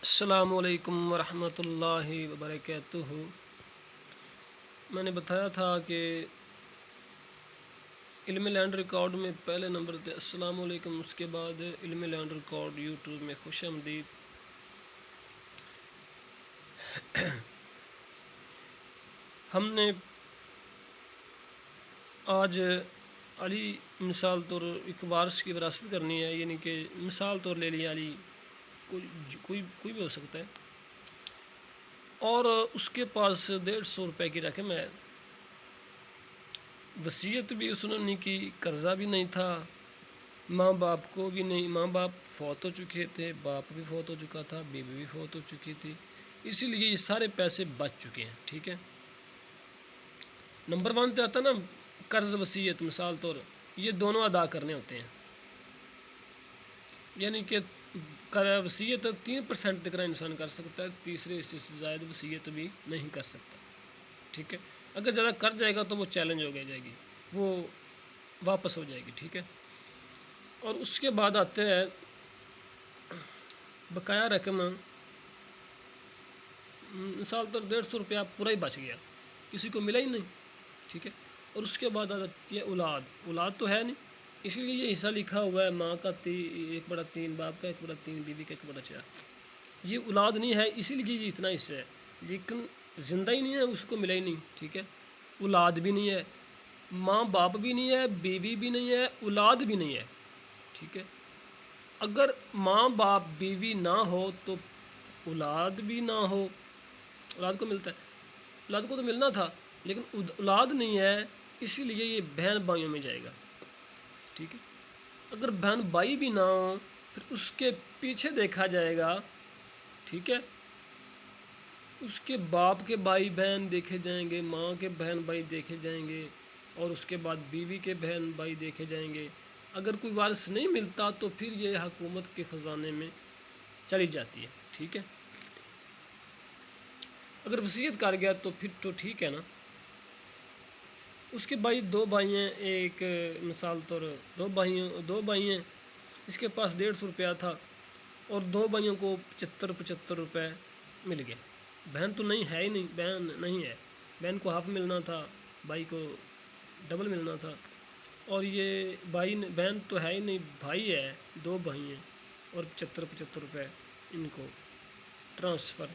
السلام علیکم ورحمۃ اللہ وبرکاتہ۔ میں نے بتایا تھا کہ علم لینڈ ریکارڈ میں پہلے نمبر پہ السلام علیکم، اس کے بعد علم لینڈ ریکارڈ یوٹیوب میں خوش آمدید۔ ہم نے آج علی مثال طور ایک وارث کی وراثت کرنی ہے، یعنی کہ مثال طور لے لیا علی کوئی بھی ہو سکتا ہے، اور اس کے پاس 150 روپے کی رقم ہے، وصیت بھی اس نے نہیں کی، قرضہ بھی نہیں تھا، ماں باپ کو بھی نہیں، ماں باپ فوت ہو چکے تھے، باپ بھی فوت ہو چکا تھا، بیوی بھی فوت ہو چکی تھی، اسی لیے یہ سارے پیسے بچ چکے ہیں۔ ٹھیک ہے، نمبر 1 پہ آتا نا قرض وصیت مثال طور، یہ دونوں ادا کرنے ہوتے ہیں، یعنی کہ وصیت 3% تک انسان کر سکتا ہے، تیسرے حصے سے زائد وصیت بھی نہیں کر سکتا۔ ٹھیک ہے، اگر زیادہ کر جائے گا تو وہ چیلنج ہو جائے گی، وہ واپس ہو جائے گی۔ ٹھیک ہے، اور اس کے بعد آتے ہیں بقایا رقم، مثال طور 150 روپیہ پورا ہی بچ گیا، کسی کو ملا ہی نہیں۔ ٹھیک ہے، اور اس کے بعد آ جاتی ہے اولاد تو ہے نہیں، اسی لیے یہ حصہ لکھا ہوا ہے ماں کا 1/3، باپ کا 1/3، بیوی کا 1/4۔ یہ اولاد نہیں ہے، اسی لیے یہ اتنا حصہ ہے، لیکن زندہ ہی نہیں ہے، اس کو ملا ہی نہیں۔ ٹھیک ہے، اولاد بھی نہیں ہے، ماں باپ بھی نہیں ہے، بیوی بھی نہیں ہے، اولاد بھی نہیں ہے۔ ٹھیک ہے، اگر ماں باپ بیوی نہ ہو تو اولاد بھی نہ ہو، اولاد کو ملتا ہے، اولاد کو تو ملنا تھا لیکن اولاد نہیں ہے، اسی لیے یہ بہن بھائیوں میں جائے گا۔ ٹھیک ہے، اگر بہن بھائی بھی نہ ہو پھر اس کے پیچھے دیکھا جائے گا۔ ٹھیک ہے، اس کے باپ کے بھائی بہن دیکھے جائیں گے، ماں کے بہن بھائی دیکھے جائیں گے، اور اس کے بعد بیوی کے بہن بھائی دیکھے جائیں گے۔ اگر کوئی وارث نہیں ملتا تو پھر یہ حکومت کے خزانے میں چلی جاتی ہے۔ ٹھیک ہے، اگر وصیت کر گیا تو پھر تو ٹھیک ہے نا۔ اس کے بھائی 2 بھائی ہیں، ایک مثال طور 2 بھائی ہیں، اس کے پاس 150 روپیہ تھا اور 2 بھائیوں کو 75 روپے مل گئے۔ بہن تو نہیں ہے ہی نہیں، بہن نہیں ہے، بہن کو ہاف ملنا تھا، بھائی کو ڈبل ملنا تھا، اور یہ بہن تو ہے ہی نہیں، بھائی ہے، 2 بھائی ہیں، اور 75 روپے ان کو ٹرانسفر